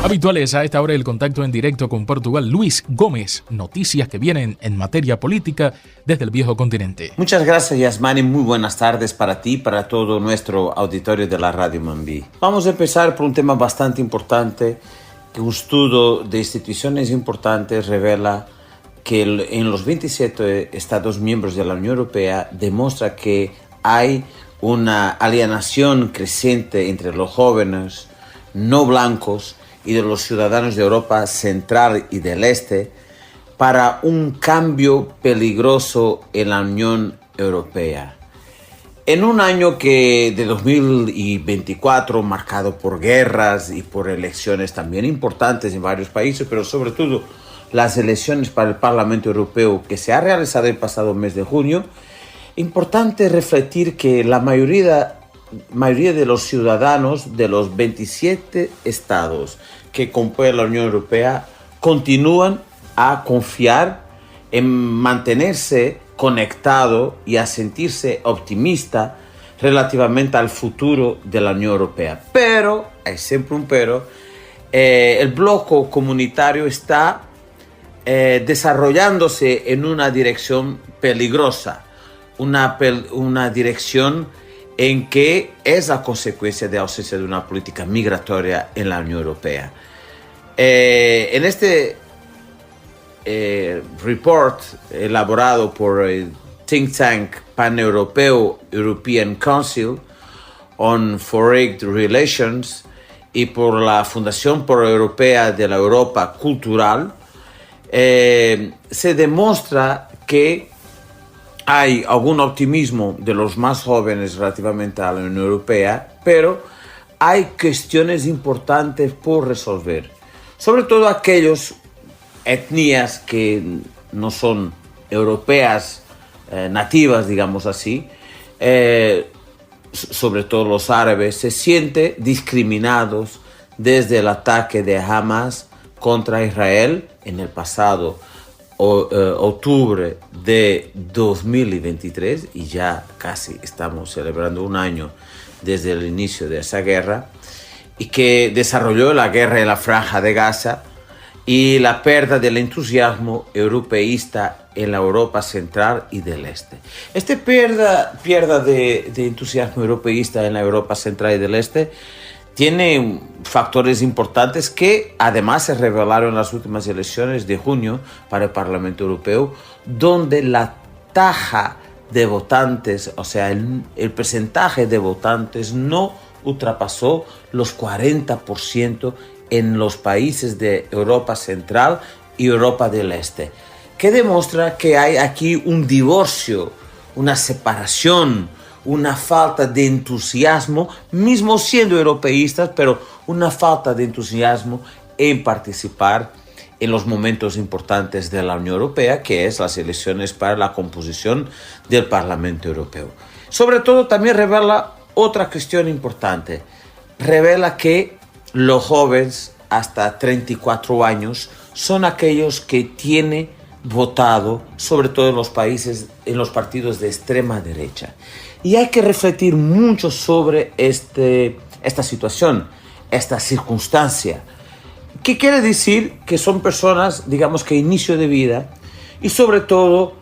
Habituales a esta hora el contacto en directo con Portugal. Luis Gómez, noticias que vienen en materia política desde el viejo continente. Muchas gracias, Yasmani. Muy buenas tardes para ti y para todo nuestro auditorio de la Radio Mambí. Vamos a empezar por un tema bastante importante, que un estudio de instituciones importantes revela que en los 27 Estados miembros de la Unión Europea demuestra que hay una alienación creciente entre los jóvenes no blancos y de los ciudadanos de Europa Central y del Este para un cambio peligroso en la Unión Europea. En un año de 2024, marcado por guerras y por elecciones también importantes en varios países, pero sobre todo las elecciones para el Parlamento Europeo que se ha realizado el pasado mes de junio, importante refletir que la mayoría de los ciudadanos de los 27 estados que componen la Unión Europea continúan a confiar en mantenerse conectado y a sentirse optimista relativamente al futuro de la Unión Europea. Pero, hay siempre un pero, el bloque comunitario está desarrollándose en una dirección peligrosa, una dirección en que es la consecuencia de la ausencia de una política migratoria en la Unión Europea. En este report elaborado por el think tank paneuropeo European Council on Foreign Relations y por la Fundación Pro-Europea de la Europa Cultural, se demuestra que hay algún optimismo de los más jóvenes relativamente a la Unión Europea, pero hay cuestiones importantes por resolver. Sobre todo aquellas etnias que no son europeas nativas, digamos así, sobre todo los árabes, se sienten discriminados desde el ataque de Hamas contra Israel en el pasado octubre de 2023, y ya casi estamos celebrando un año desde el inicio de esa guerra, y que desarrolló la guerra en la Franja de Gaza y la pérdida del entusiasmo europeísta en la Europa Central y del Este. Esta pérdida de entusiasmo europeísta en la Europa Central y del Este tiene factores importantes que además se revelaron en las últimas elecciones de junio para el Parlamento Europeo, donde la tasa de votantes, o sea, el porcentaje de votantes no ultrapasó los 40% en los países de Europa Central y Europa del Este, que demuestra que hay aquí un divorcio, una separación, una falta de entusiasmo, mismo siendo europeístas, pero una falta de entusiasmo en participar en los momentos importantes de la Unión Europea, que es las elecciones para la composición del Parlamento Europeo. Sobre todo también revela otra cuestión importante, revela que los jóvenes hasta 34 años son aquellos que tienen votado, sobre todo en los países, en los partidos de extrema derecha. Y hay que refletir mucho sobre esta situación, esta circunstancia, que quiere decir que son personas, digamos que inicio de vida, y sobre todo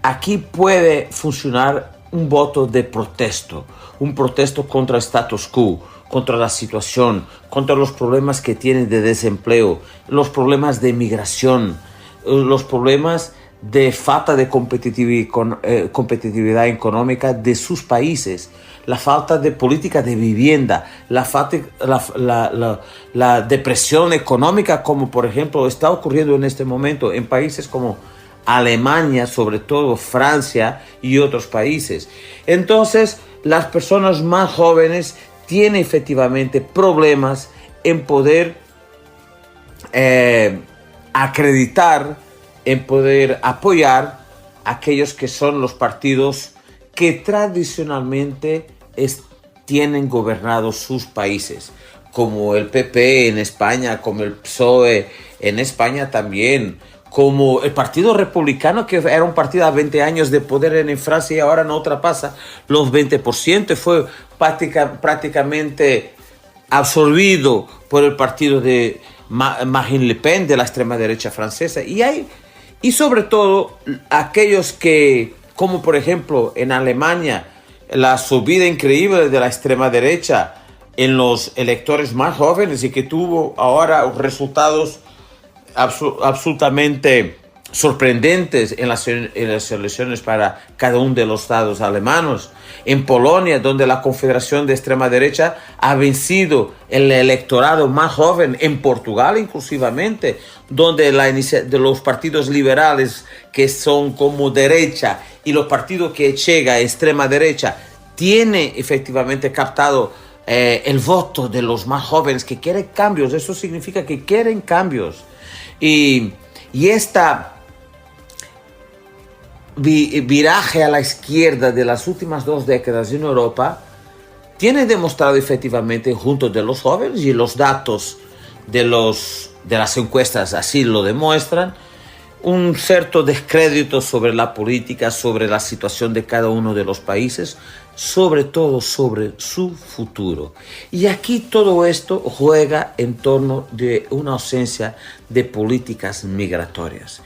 aquí puede funcionar un voto de protesto, un protesto contra el status quo, contra la situación, contra los problemas que tienen de desempleo, los problemas de migración, los problemas de falta de competitividad económica de sus países, la falta de política de vivienda, la depresión económica, como por ejemplo está ocurriendo en este momento en países como Alemania, sobre todo Francia y otros países. Entonces, las personas más jóvenes tienen efectivamente problemas en poder acreditar, en poder apoyar a aquellos que son los partidos que tradicionalmente tienen gobernados sus países, como el PP en España, como el PSOE en España también, como el Partido Republicano, que era un partido a 20 años de poder en Francia y ahora no ultrapasa los 20%, fue prácticamente absorbido por el partido de Marine Le Pen de la extrema derecha francesa, y sobre todo aquellos que, como por ejemplo en Alemania, la subida increíble de la extrema derecha en los electores más jóvenes y que tuvo ahora resultados absolutamente sorprendentes en las elecciones para cada uno de los estados alemanes. En Polonia, donde la Confederación de Extrema Derecha ha vencido el electorado más joven. En Portugal, inclusivamente, donde de los partidos liberales que son como derecha y los partidos que llega a extrema derecha tiene efectivamente captado el voto de los más jóvenes que quieren cambios. Eso significa que quieren cambios. Y esta viraje a la izquierda de las últimas 2 décadas en Europa tiene demostrado efectivamente junto de los jóvenes, y los datos de las encuestas así lo demuestran, un cierto descrédito sobre la política, sobre la situación de cada uno de los países, sobre todo sobre su futuro. Y aquí todo esto juega en torno de una ausencia de políticas migratorias.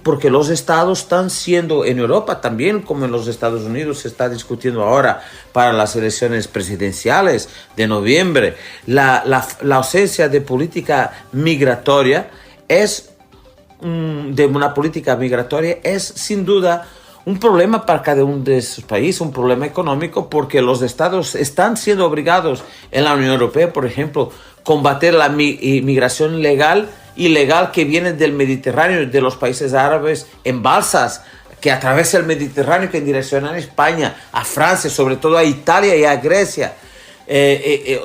Porque los estados están siendo, en Europa también como en los Estados Unidos se está discutiendo ahora para las elecciones presidenciales de noviembre, la ausencia de política migratoria de una política migratoria es sin duda un problema para cada uno de esos países, un problema económico, porque los estados están siendo obligados en la Unión Europea, por ejemplo, combater la inmigración ilegal que viene del Mediterráneo, de los países árabes, en balsas que atraviesan el Mediterráneo, que direccionan a España, a Francia, sobre todo a Italia y a Grecia,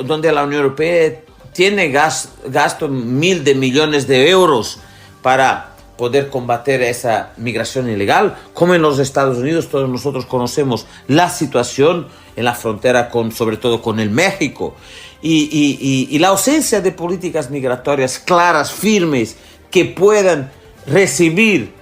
donde la Unión Europea tiene gasto 1.000 millones de euros para poder combater esa migración ilegal. Como en los Estados Unidos, todos nosotros conocemos la situación en la frontera sobre todo con el México, y la ausencia de políticas migratorias claras, firmes, que puedan recibir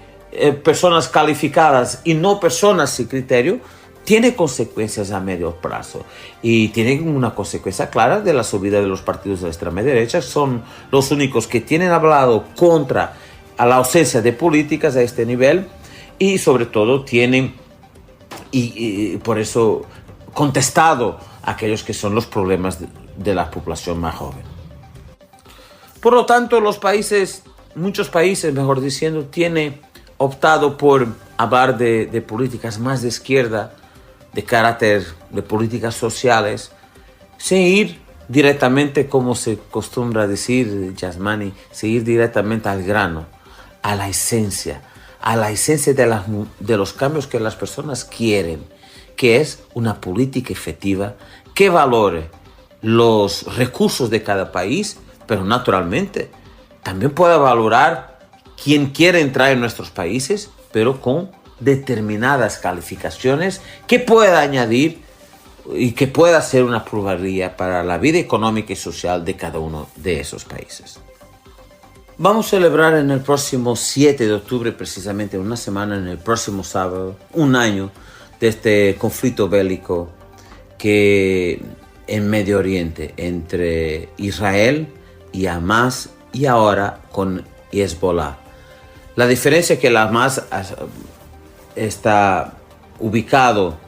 personas calificadas y no personas sin criterio, tiene consecuencias a medio plazo, y tiene una consecuencia clara de la subida de los partidos de la extrema derecha. Son los únicos que tienen hablado contra a la ausencia de políticas a este nivel, y sobre todo tienen y por eso contestado a aquellos que son los problemas de la población más joven. Por lo tanto, muchos países, mejor diciendo, tienen optado por hablar de políticas más de izquierda, de carácter de políticas sociales, sin ir directamente, como se acostumbra decir, Yasmani, sin ir directamente al grano, a la esencia de los cambios que las personas quieren, que es una política efectiva que valore los recursos de cada país, pero naturalmente también pueda valorar quien quiere entrar en nuestros países, pero con determinadas calificaciones que pueda añadir y que pueda ser una plusvalía para la vida económica y social de cada uno de esos países. Vamos a celebrar en el próximo 7 de octubre, precisamente una semana, en el próximo sábado, un año de este conflicto bélico que en Medio Oriente entre Israel y Hamas, y ahora con Hezbollah. La diferencia es que el Hamas está ubicado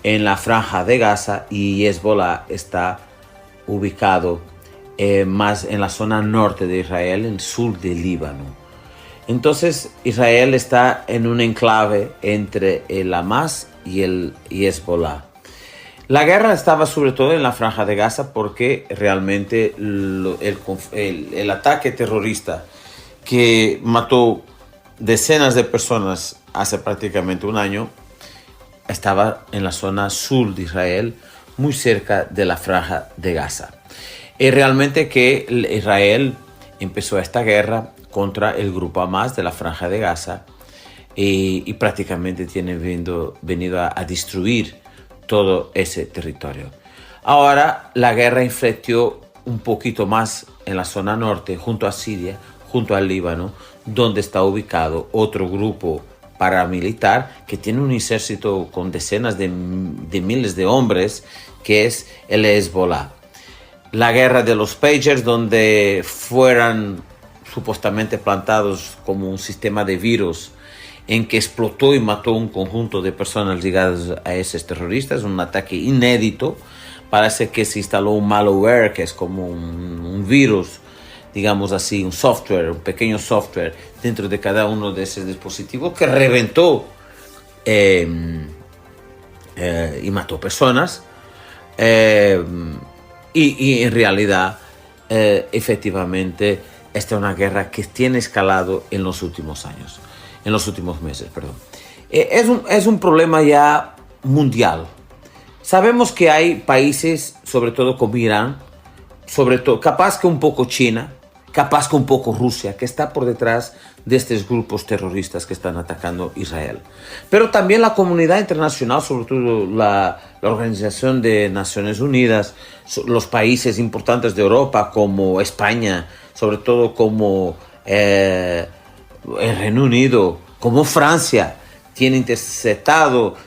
en la franja de Gaza y Hezbollah está ubicado más en la zona norte de Israel, en el sur del Líbano. Entonces Israel está en un enclave entre el Hamas y Hezbollah. La guerra estaba sobre todo en la franja de Gaza porque realmente el ataque terrorista que mató decenas de personas hace prácticamente un año estaba en la zona sur de Israel, muy cerca de la franja de Gaza. Y realmente que Israel empezó esta guerra contra el grupo Hamas de la franja de Gaza y prácticamente tiene venido a destruir todo ese territorio. Ahora la guerra influyó un poquito más en la zona norte, junto a Siria, junto al Líbano, donde está ubicado otro grupo paramilitar que tiene un ejército con decenas de miles de hombres, que es el Hezbollah. la guerra de los pagers, donde fueran supuestamente plantados como un sistema de virus en que explotó y mató un conjunto de personas ligadas a esos terroristas, un ataque inédito. Parece que se instaló un malware, que es como un virus, digamos así, un software, un pequeño software dentro de cada uno de esos dispositivos que reventó y mató personas. Y en realidad, efectivamente, esta es una guerra que tiene escalado en los últimos años, en los últimos meses, perdón. Es un problema ya mundial. Sabemos que hay países, sobre todo como Irán, sobre todo, capaz que un poco China, capaz que un poco Rusia, que está por detrás de estos grupos terroristas que están atacando Israel. Pero también la comunidad internacional, sobre todo la Organización de Naciones Unidas, los países importantes de Europa como España, sobre todo como el Reino Unido, como Francia, tiene intentado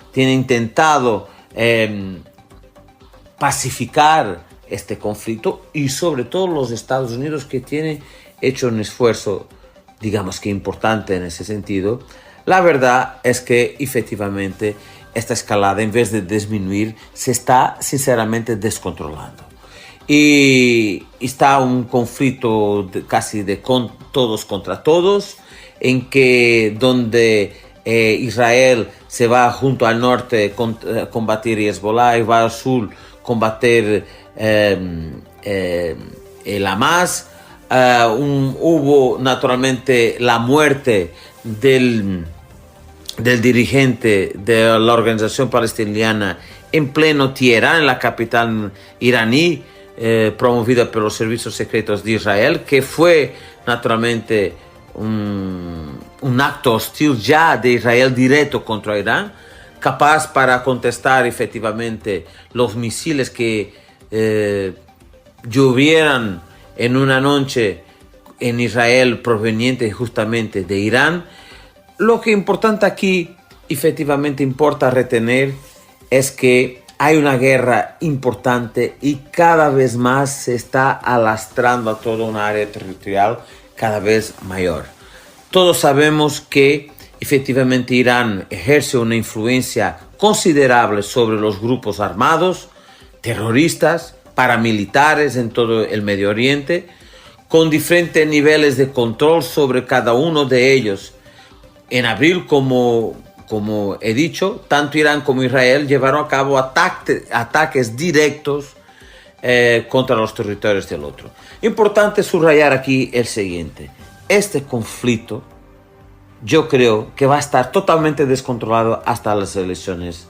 pacificar este conflicto, y sobre todo los Estados Unidos, que tiene hecho un esfuerzo, digamos que importante en ese sentido. La verdad es que efectivamente esta escalada, en vez de disminuir, se está sinceramente descontrolando. Y está un conflicto casi de todos contra todos, en que donde Israel se va junto al norte a combatir Hezbollah y va al sur a combatir el Hamas. Hubo naturalmente la muerte del dirigente de la organización palestiniana en pleno Teherán, en la capital iraní, promovida por los servicios secretos de Israel, que fue naturalmente un acto hostil ya de Israel directo contra Irán, capaz para contestar efectivamente los misiles que llovieran en una noche en Israel provenientes justamente de Irán. Lo que importante aquí, efectivamente importa retener, es que hay una guerra importante y cada vez más se está alastrando a toda una área territorial cada vez mayor. Todos sabemos que efectivamente Irán ejerce una influencia considerable sobre los grupos armados, terroristas, paramilitares en todo el Medio Oriente, con diferentes niveles de control sobre cada uno de ellos. En abril, como he dicho, tanto Irán como Israel llevaron a cabo ataques directos contra los territorios del otro. Importante subrayar aquí el siguiente: este conflicto yo creo que va a estar totalmente descontrolado hasta las elecciones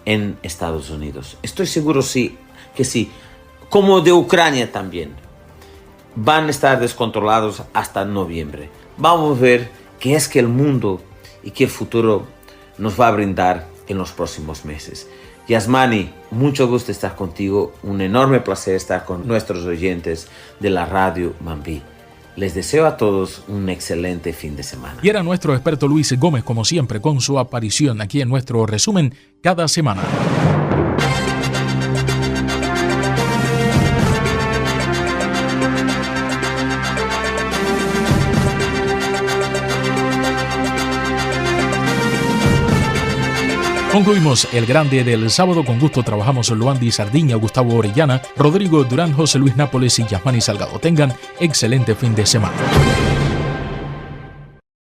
en Estados Unidos. Estoy seguro que sí, como de Ucrania también, van a estar descontrolados hasta noviembre. Vamos a ver qué es que el mundo y qué el futuro nos va a brindar en los próximos meses. Yasmani, mucho gusto estar contigo, un enorme placer estar con nuestros oyentes de la Radio Mambí. Les deseo a todos un excelente fin de semana. Y era nuestro experto Luis Gómez, como siempre, con su aparición aquí en nuestro resumen cada semana. Concluimos el grande del sábado. Con gusto trabajamos Luandi Sardiña, Gustavo Orellana, Rodrigo Durán, José Luis Nápoles y Yasmani Salgado. Tengan excelente fin de semana.